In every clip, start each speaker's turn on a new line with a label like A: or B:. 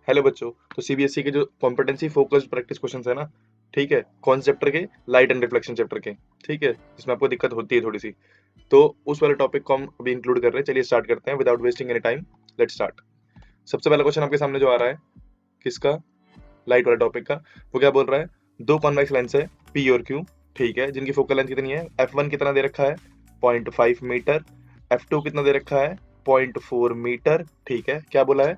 A: Hello बच्चों। तो CBSE के जो कॉम्पिटेंसी फोकस्ड प्रैक्टिस क्वेश्चंस है ना, ठीक है, कौन से चैप्टर के? लाइट एंड रिफ्लेक्शन चैप्टर के, ठीक है, जिसमें आपको दिक्कत होती है थोड़ी सी। तो उस वाले टॉपिक को हम अभी इंक्लूड कर रहे हैं। चलिए स्टार्ट करते हैं without wasting any time. Let's start. सबसे पहला क्वेश्चन आपके सामने जो आ रहा है, किसका? लाइट वाले टॉपिक का। वो क्या बोल रहा है? दो कॉन्वेक्स लेंस है पी और क्यू, ठीक है, जिनकी फोकल लेंथ कितनी है? F1 कितना दे रखा है? 0.5 मीटर। F2 कितना दे रखा है? 0.4 मीटर। ठीक है, क्या बोला है?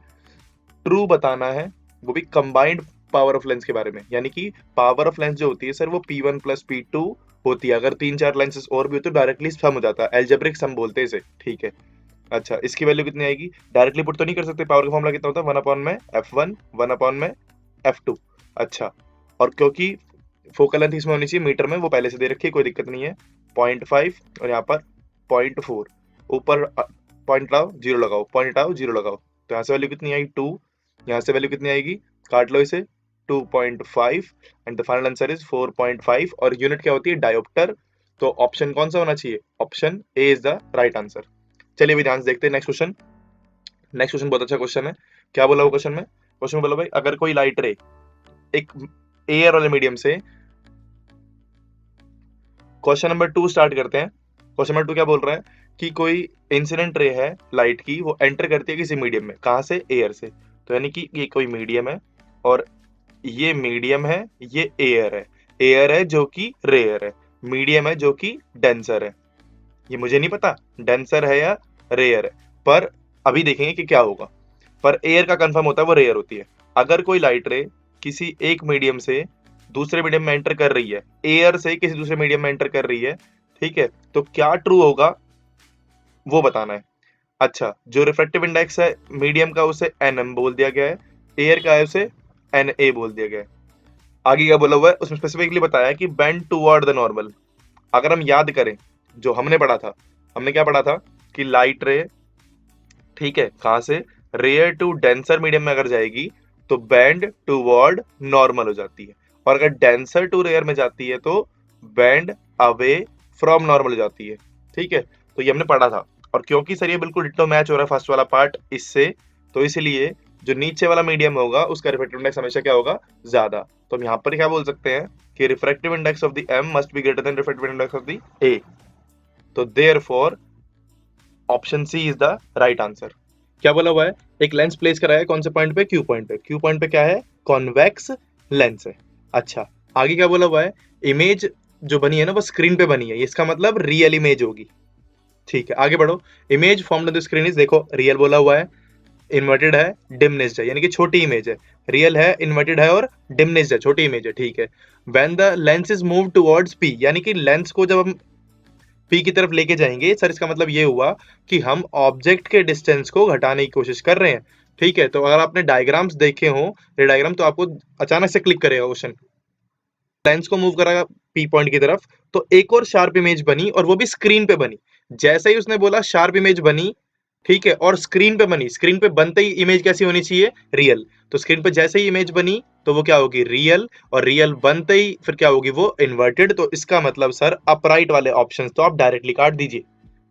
A: ट्रू बताना है, वो भी कंबाइंड पावर ऑफ लेंस के बारे में। यानी कि पावर ऑफ लेंस जो होती है सर, वो P1 प्लस P2 होती है। अगर तीन चार लेंसेज और भी हो तो डायरेक्टली सम हो जाता है, एल्जेब्रिक सम बोलते हैं इसे, ठीक है। अच्छा, इसकी वैल्यू कितनी आएगी? डायरेक्टली पुट तो नहीं कर सकते, पावर का फॉर्मूला कितना होता है? 1 अपॉन में F1, 1 अपॉन में F2। अच्छा, और क्योंकि फोकल लेंथ इसमें होनी चाहिए मीटर में, वो पहले से दे रखी है, कोई दिक्कत नहीं है। 0.5 और यहाँ पर 0.4, ऊपर पॉइंट लाओ जीरो लगाओ, पॉइंट आओ जीरो लगाओ, तो यहाँ से वैल्यू कितनी आएगी? 2। यहाँ से वैल्यू कितनी आएगी? काट लो इसे, 2.5 and the final answer is 4.5। और यूनिट क्या होती है? डायोप्टर। तो ऑप्शन कौन सा होना चाहिए? Option A is the right answer. चलिए अभी ध्यान से देखते हैं नेक्स्ट क्वेश्चन। नेक्स्ट क्वेश्चन बहुत अच्छा क्वेश्चन है। क्या बोला वो क्वेश्चन में? क्वेश्चन में बोला भाई, अगर कोई लाइट रे एक एयर वाले मीडियम से, क्वेश्चन नंबर 2 स्टार्ट करते हैं। क्वेश्चन नंबर 2 क्या बोल रहा है कि कोई इंसिडेंट रे है लाइट की, वो एंटर करती है किसी मीडियम में। कहां से? एयर से। तो यानी कि ये कोई मीडियम है, और ये मीडियम है, ये एयर है। एयर है जो कि रेयर है, मीडियम है जो कि डेंसर है। ये मुझे नहीं पता डेंसर है या रेयर है, पर अभी देखेंगे कि क्या होगा। पर एयर का कंफर्म होता है, वो रेयर होती है। अगर कोई लाइट रे किसी एक मीडियम से दूसरे मीडियम में एंटर कर रही है, एयर से किसी दूसरे मीडियम में एंटर कर रही है, ठीक है, तो क्या ट्रू होगा वो बताना है। अच्छा, जो रिफ्रैक्टिव इंडेक्स है मीडियम का, उसे NM बोल दिया गया है। एयर का है उसे NA बोल दिया गया है। आगे क्या बोला हुआ है उसमें? स्पेसिफिकली बताया है कि बेंड टुवर्ड द नॉर्मल। अगर हम याद करें जो हमने पढ़ा था, हमने क्या पढ़ा था कि लाइट रे, ठीक है, कहां से? रेयर टू डेंसर मीडियम में अगर जाएगी तो बैंड टूवर्ड नॉर्मल हो जाती है, और अगर डेंसर टू रेयर में जाती है तो बैंड अवे फ्रॉम नॉर्मल हो जाती है, ठीक है। तो ये हमने पढ़ा था। और क्योंकि सर ये बिल्कुल डिट्टो मैच हो रहा है फर्स्ट वाला पार्ट इससे, तो इसलिए जो नीचे वाला मीडियम होगा उसका रिफ्रैक्टिव इंडेक्स हमेशा क्या होगा? ज्यादा। तो हम यहाँ पर क्या बोल सकते हैं कि refractive index of the M must be greater than refractive index of the A। तो therefore option C is the right answer. क्या बोला हुआ है? एक लेंस प्लेस करा है कौन से पॉइंट पे? क्यू पॉइंट पे। क्यू पॉइंट पे क्या है? कॉन्वेक्स लेंस है। अच्छा, आगे क्या बोला हुआ है? इमेज जो बनी है ना, वो स्क्रीन पे बनी है, इसका मतलब रियल इमेज होगी। ठीक है, आगे बढ़ो। Image formed on the screen is, देखो रियल बोला हुआ है, इन्वर्टेड है, डिमनेस्ड है, यानी कि छोटी इमेज है। रियल है, इन्वर्टेड है और डिमनेस्ड है, छोटी इमेज है, ठीक है। When the lens is move towards P, यानी कि लेंस को जब हम पी की तरफ लेके जाएंगे सर, इसका मतलब ये हुआ कि हम ऑब्जेक्ट के डिस्टेंस को घटाने की कोशिश कर रहे हैं, ठीक है। तो अगर आपने डायग्राम्स देखे हो, ये डायग्राम, तो आपको अचानक से क्लिक करेगा क्वेश्चन। लेंस को मूव करा पी पॉइंट की तरफ, तो एक और शार्प इमेज बनी, और वो भी स्क्रीन पे बनी। जैसे ही उसने बोला शार्प इमेज बनी, ठीक है, और स्क्रीन पे बनी, स्क्रीन पे बनते ही इमेज कैसी होनी चाहिए? रियल। तो स्क्रीन पे जैसे ही इमेज बनी तो वो क्या होगी? रियल। और रियल बनते ही फिर क्या होगी? वो इन्वर्टेड। तो इसका मतलब सर अपराइट वाले ऑप्शंस तो आप डायरेक्टली काट दीजिए।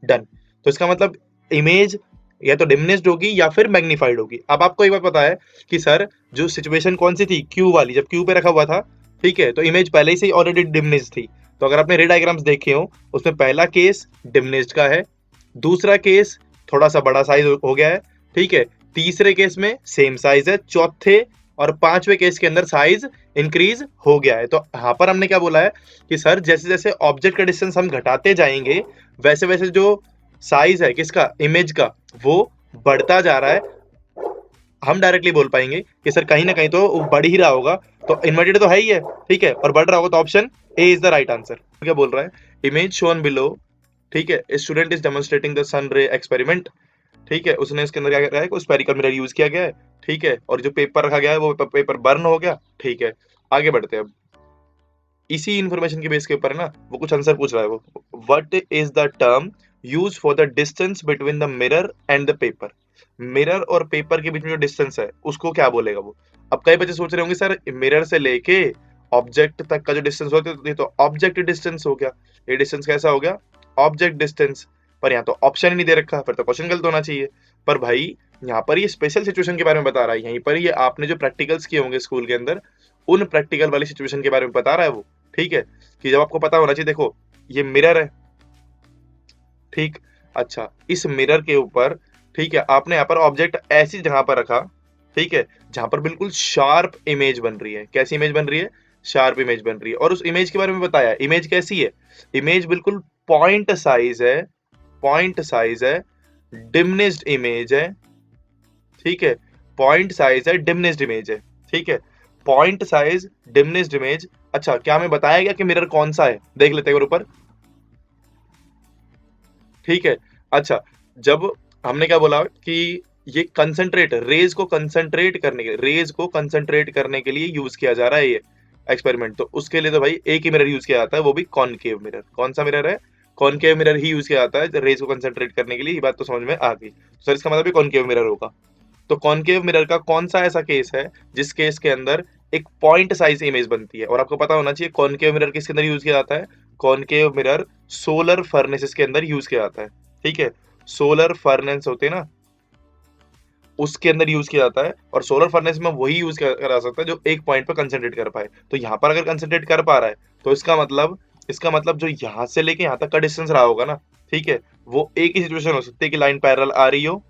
A: डन। तो इसका मतलब इमेज या तो डिमिनिश्ड होगी या फिर मैग्नीफाइड होगी। अब आपको एक बात पता है कि सर जो सिचुएशन कौन सी थी? क्यू वाली, जब क्यू पे रखा हुआ था, ठीक है, तो इमेज पहले ही से ऑलरेडी डिमिनिश्ड थी। तो अगर आपने रे डायग्राम्स देखे हो, उसमें पहला केस डिमिनिश्ड का है, दूसरा केस थोड़ा सा बड़ा साइज हो गया है, ठीक है, तीसरे केस में सेम साइज है, चौथे और पांचवें केस के अंदर साइज इंक्रीज हो गया है। तो यहां पर हमने क्या बोला है कि सर जैसे जैसे ऑब्जेक्ट का डिस्टेंस हम घटाते जाएंगे, वैसे वैसे जो साइज है किसका? इमेज का, वो बढ़ता जा रहा है। हम डायरेक्टली बोल पाएंगे कि सर कहीं ना कहीं तो वो बढ़ ही रहा होगा। तो इन्वर्टेड तो है ही है, ठीक है, और बढ़ रहा होगा, तो option A is the right answer. क्या बोल रहा है? इमेज शोन बिलो, ठीक है, student is demonstrating the sun ray experiment, ठीक है, उसने इसके अंदर क्या करा है? स्पेरिकल मिरर यूज किया गया है, ठीक है, और जो पेपर रखा गया है वो पेपर बर्न हो गया, ठीक है। आगे बढ़ते हैं अब। इसी इंफॉर्मेशन के बेस के ऊपर है ना, वो कुछ आंसर पूछ रहा है। वो what is the term use for the distance between the mirror and the paper? Mirror और पेपर के बीच में जो डिस्टेंस है उसको क्या बोलेगा वो? अब कई बच्चे सोच रहे होंगे सर मिरर से लेके ऑब्जेक्ट तक का जो डिस्टेंस होता है, ये तो ऑब्जेक्ट डिस्टेंस हो गया। ये डिस्टेंस कैसा हो गया? Object distance. पर यहाँ तो ऑप्शन ही नहीं दे रखा, फिर तो क्वेश्चन गलत होना चाहिए। पर भाई यहाँ पर ये स्पेशल सिचुएशन के बारे में बता रहा है, यहीं पर ये आपने जो प्रैक्टिकल्स किए होंगे स्कूल के अंदर उन प्रैक्टिकल वाली सिचुएशन के बारे में बता रहा है वो। ठीक है, कि जब आपको पता होना चाहिए, देखो ये मिरर है, ठीक, अच्छा इस मिरर के ऊपर, ठीक है, आपने यहाँ पर ऑब्जेक्ट ऐसी जगह पर रखा, ठीक है, जहां पर बिल्कुल शार्प इमेज बन रही है। कैसी इमेज बन रही है? शार्प इमेज बन रही है। और उस इमेज के बारे में बताया, इमेज कैसी है? इमेज बिल्कुल पॉइंट साइज है, पॉइंट साइज है, डिमनिस्ड इमेज है, ठीक है, पॉइंट साइज है, डिमनिस्ड इमेज है, ठीक है, पॉइंट साइज, डिमनिस्ड इमेज। अच्छा, क्या हमें बताया गया कि मिरर कौन सा है? देख लेते हैं ऊपर, ठीक है। अच्छा, जब हमने क्या बोला कि ये कंसंट्रेट, रेज को कंसंट्रेट करने के, रेज को कंसंट्रेट करने के लिए यूज किया जा रहा है ये एक्सपेरिमेंट, तो उसके लिए तो भाई एक ही मिरर यूज किया जाता है, वो भी कॉनकेव मिरर। कौन सा मिरर है? कॉनकेव मिरर ही यूज किया जाता है रेज को कंसंट्रेट करने के लिए। ये बात तो समझ में आ गई। तो सर इसका मतलब भी कॉनकेव मिरर होगा। तो कॉनकेव मिरर का कौन सा ऐसा केस है जिस केस के अंदर एक पॉइंट साइज इमेज बनती है? और आपको पता होना चाहिए कॉनकेव मिरर किसके अंदर यूज किया जाता है? कॉनकेव मिरर सोलर फर्नेसेस के अंदर यूज किया जाता है, ठीक है। सोलर फर्नेस होते हैं ना, उसके अंदर यूज किया जाता है। और सोलर फर्नेस में वही यूज करा सकता है जो एक पॉइंट पर कंसंट्रेट कर पाए। तो यहाँ पर अगर कंसंट्रेट कर पा रहा है तो इसका मतलब जो यहाँ से लेके यहाँ तक का डिस्टेंस रहा होगा ना, ठीक है, वो एक ही सिचुएशन हो सकती है कि लाइन पैरेलल आ रही हो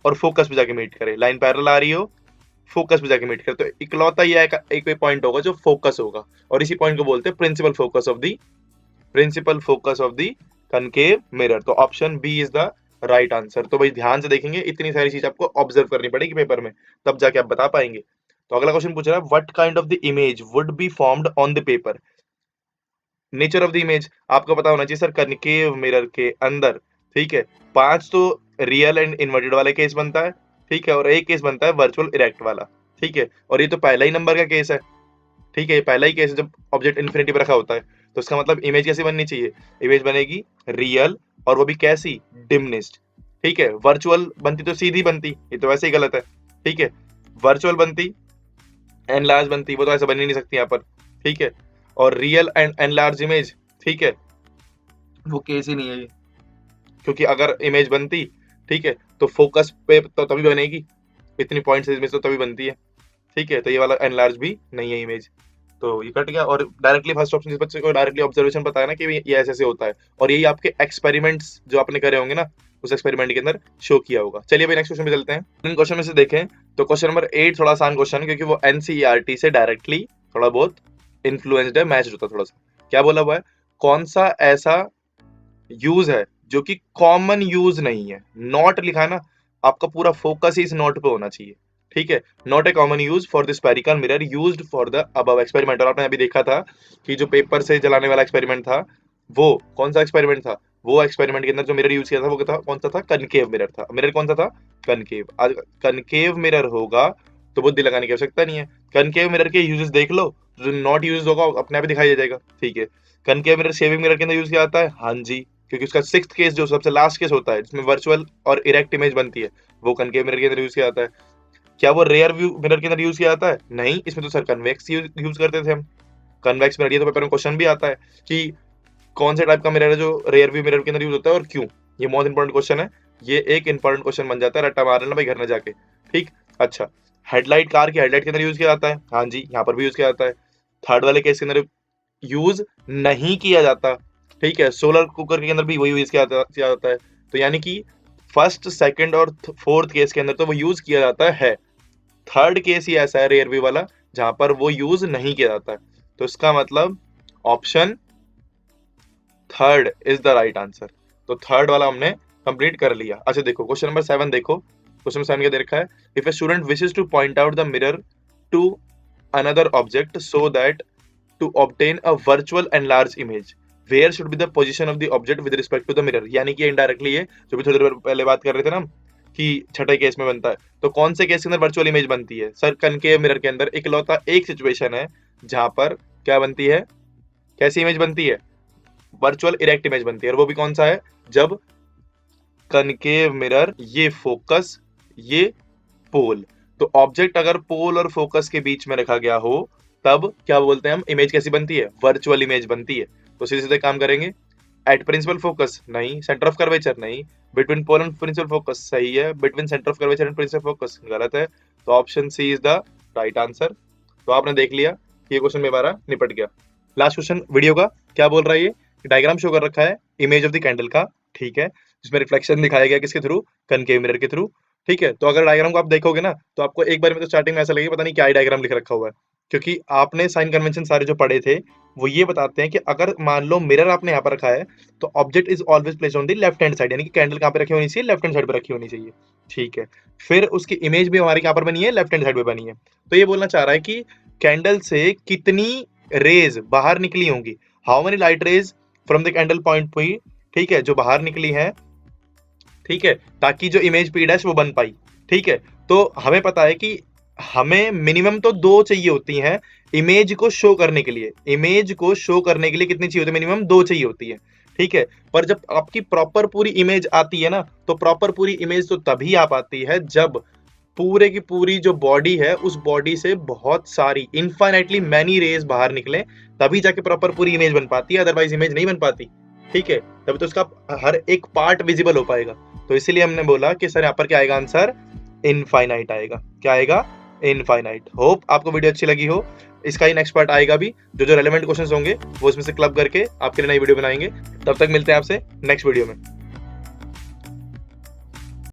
A: और फोकस पे जाके मीट करे, लाइन पैरेलल आ रही हो, फोकस पे जाके मीट करे। तो इकलौता ये एक पॉइंट होगा जो फोकस होगा, और इसी पॉइंट को बोलते हैं principal focus of the concave mirror. तो option B is the right answer. तो भाई ध्यान से देखेंगे, इतनी सारी चीज आपको ऑब्जर्व करनी पड़ेगी पेपर में, तब जाके आप बता पाएंगे। तो अगला क्वेश्चन पूछ रहा है, what kind of the image would be formed on the paper? Nature of the image आपको पता होना चाहिए सर, कनकेव मिरर के अंदर, ठीक है, 5 तो रियल एंड इन्वर्टेड वाले केस बनता है, ठीक है, और एक केस बनता है वर्चुअल इरेक्ट वाला, ठीक है। और ये तो पहला ही नंबर का केस है, ठीक है, ये पहला ही केस है जब ऑब्जेक्ट इन्फिनिटी पर रखा होता है। तो इसका मतलब इमेज कैसी बननी चाहिए? इमेज बनेगी रियल, और वो भी कैसी? डिमनिस्ड, ठीक है। वर्चुअल बनती तो सीधी बनती, ये तो वैसे ही गलत है, ठीक है। वर्चुअल बनती, एनलार्ज बनती, वो तो ऐसा बन ही नहीं सकती यहाँ पर, ठीक है। और रियल एंड एनलार्ज इमेज, ठीक है, वो केस ही नहीं है ये, क्योंकि अगर इमेज बनती, ठीक है, तो फोकस पे तो तभी बनेगी, इतनी पॉइंट साइज इमेज तो तभी बनती है, ठीक है। तो ये वाला एनलार्ज भी नहीं है इमेज, तो ये कट गया। और डायरेक्टली फर्स्ट ऑप्शन, जिस बच्चे को डायरेक्टली ऑब्जर्वेशन पता है ना कि ये ऐसे ऐसे होता है, और यही आपके एक्सपेरिमेंट्स जो आपने करे होंगे ना, उस एक्सपेरिमेंट के अंदर शो किया होगा। चलिए भाई नेक्स्ट क्वेश्चन पे चलते हैं। इन क्वेश्चन में से देखें तो क्वेश्चन नंबर 8 थोड़ा आसान क्वेश्चन है, क्योंकि वो एनसीईआरटी से डायरेक्टली थोड़ा बहुत इन्फ्लुएंस्ड है, मैच होता है थोड़ा सा। क्या बोला हुआ है? कौन सा ऐसा यूज है जो कि कॉमन यूज नहीं है? नॉट लिखा है ना, आपका पूरा फोकस ही इस नॉट पे होना चाहिए, ठीक है। Not a common use for the spherical mirror used for the above experiment. और आपने अभी देखा था कि जो पेपर से जलाने वाला एक्सपेरिमेंट था, वो कौन सा एक्सपेरिमेंट था? वो एक्सपेरिमेंट के अंदर जो मिरर यूज किया था वो था, कौन सा था? कनकेव मिरर था। मिरर कौन सा था? कनकेव। आज कनकेव मिरर होगा तो बुद्धि लगाने की आवश्यकता नहीं है। कनकेव मिरर के यूजेस देख लो, जो नॉट यूज होगा अपने आप ही दिखाई दे जाएगा, ठीक है। कनकेव मिरर शेविंग मिरर के अंदर यूज किया जाता है, हाँ जी, क्योंकि उसका सिक्स्थ केस जो सबसे लास्ट केस होता है जिसमें वर्चुअल और इरेक्ट इमेज बनती है, वो कनकेव मिरर के अंदर यूज किया जाता है। क्या वो रेयर व्यू मिरर के अंदर यूज किया जाता है? नहीं, इसमें तो सर कन्वेक्स यूज करते थे हम। कन्वेक्स मिरर, ये तो पेपर में क्वेश्चन भी आता है कि कौन से टाइप का मिरर है जो रेयर व्यू मिरर के अंदर यूज होता है और क्यों। ये मोस्ट इंपॉर्टेंट क्वेश्चन है, ये एक इंपॉर्टेंट क्वेश्चन बन जाता है, रट्टा मार लेना भाई घर में जाके, ठीक। अच्छा, हेडलाइट, कार की हेडलाइट के अंदर यूज किया जाता है, हाँ जी, यहाँ पर भी यूज किया जाता है। थर्ड वाले केस के अंदर यूज नहीं किया जाता, ठीक है। सोलर कुकर के अंदर भी वही यूज किया जाता है। तो यानी कि फर्स्ट, सेकंड और फोर्थ केस के अंदर तो वो यूज किया जाता है। थर्ड केस ही ऐसा है रेयर व्यू वाला जहां पर वो यूज नहीं किया जाता है। तो इसका मतलब option third is the right answer. तो थर्ड वाला हमने कंप्लीट कर लिया। अच्छा देखो क्वेश्चन नंबर 7 देखो, क्वेश्चन नंबर 7 क्या दे रखा है? If a student wishes to point out the mirror to another object so that to obtain a virtual enlarged image where should be the position of the object with respect to the mirror। यानी कि indirectly ये जो भी थोड़ी देर पहले बात कर रहे थे ना कि छठे केस में बनता है, तो कौन से केस के अंदर वर्चुअल इमेज बनती है? सर कनकेव मिरर के अंदर इकलौता एक सिचुएशन है जहां पर क्या बनती है, कैसी इमेज बनती है? वर्चुअल इरेक्ट इमेज बनती है। और वो भी कौन सा है? जब कनकेव मिरर, ये फोकस, ये पोल, तो ऑब्जेक्ट अगर पोल और फोकस के बीच में रखा गया हो तब क्या बोलते हैं हम? इमेज कैसी बनती है? वर्चुअल इमेज बनती है। तो सीधे सीधे काम करेंगे, एट प्रिंसिपल फोकस नहीं, सेंटर ऑफ कर्वेचर नहीं, between pole and principal focus सही है, between centre of curvature and principal focus गलत है। तो option C is the right answer. तो आपने देख लिया कि ये क्वेश्चन में हमारा निपट गया। लास्ट क्वेश्चन वीडियो का क्या बोल रहा है, ये डायग्राम शो कर रखा है इमेज ऑफ द कैंडल का, ठीक है, जिसमें रिफ्लेक्शन दिखाया गया किसके थ्रू, कनकेव मिरर के थ्रू, ठीक है। तो अगर डायग्राम को आप देखोगे ना तो आपको एक बार में तो स्टार्टिंग में ऐसा लगेगा पता नहीं क्या डायग्राम लिख रखा हुआ है, क्योंकि आपने साइन कन्वेंशन सारे जो पढ़े थे वो ये बताते हैं कि अगर मान लो मिरर आपने यहाँ पर रखा है तो object is always placed on the left hand side, यानी कि कैंडल कहाँ पे रखी होनी चाहिए, लेफ्ट हैंड साइड पे रखी होनी चाहिए, ठीक है। फिर उसकी इमेज भी हमारी कहाँ पर बनी है, लेफ्ट हैंड साइड पे बनी है। तो ये बोलना चाह रहा है कि कैंडल से कितनी रेज बाहर निकली होंगी, how many light rays from the candle point P, ठीक है, जो बाहर निकली है, ठीक है, ताकि जो इमेज पी डैश वो बन पाई, ठीक है। तो हमें पता है कि हमें मिनिमम तो 2 चाहिए होती हैं इमेज को शो करने के लिए, इमेज को शो करने के लिए कितनी चाहिए होती है, मिनिमम 2 चाहिए होती है, ठीक है। पर जब आपकी प्रॉपर पूरी इमेज आती है ना, तो प्रॉपर पूरी इमेज तो तभी आ पाती है जब पूरे की पूरी जो बॉडी है उस बॉडी से बहुत सारी इनफाइनाइटली मैनी रेज बाहर निकले, तभी जाके प्रॉपर पूरी इमेज बन पाती है, अदरवाइज इमेज नहीं बन पाती, ठीक है। तभी तो उसका हर एक पार्ट विजिबल हो पाएगा। तो इसीलिए हमने बोला कि सर यहाँ पर क्या आएगा आंसर, इनफाइनाइट आएगा। क्या आएगा, इनफाइनाइट। होप आपको वीडियो अच्छी लगी हो। इसका ही नेक्स्ट पार्ट आएगा भी, जो जो रेलेवेंट क्वेश्चंस होंगे वो इसमें से क्लब करके आपके लिए नई वीडियो बनाएंगे। तब तक मिलते हैं आपसे नेक्स्ट वीडियो में।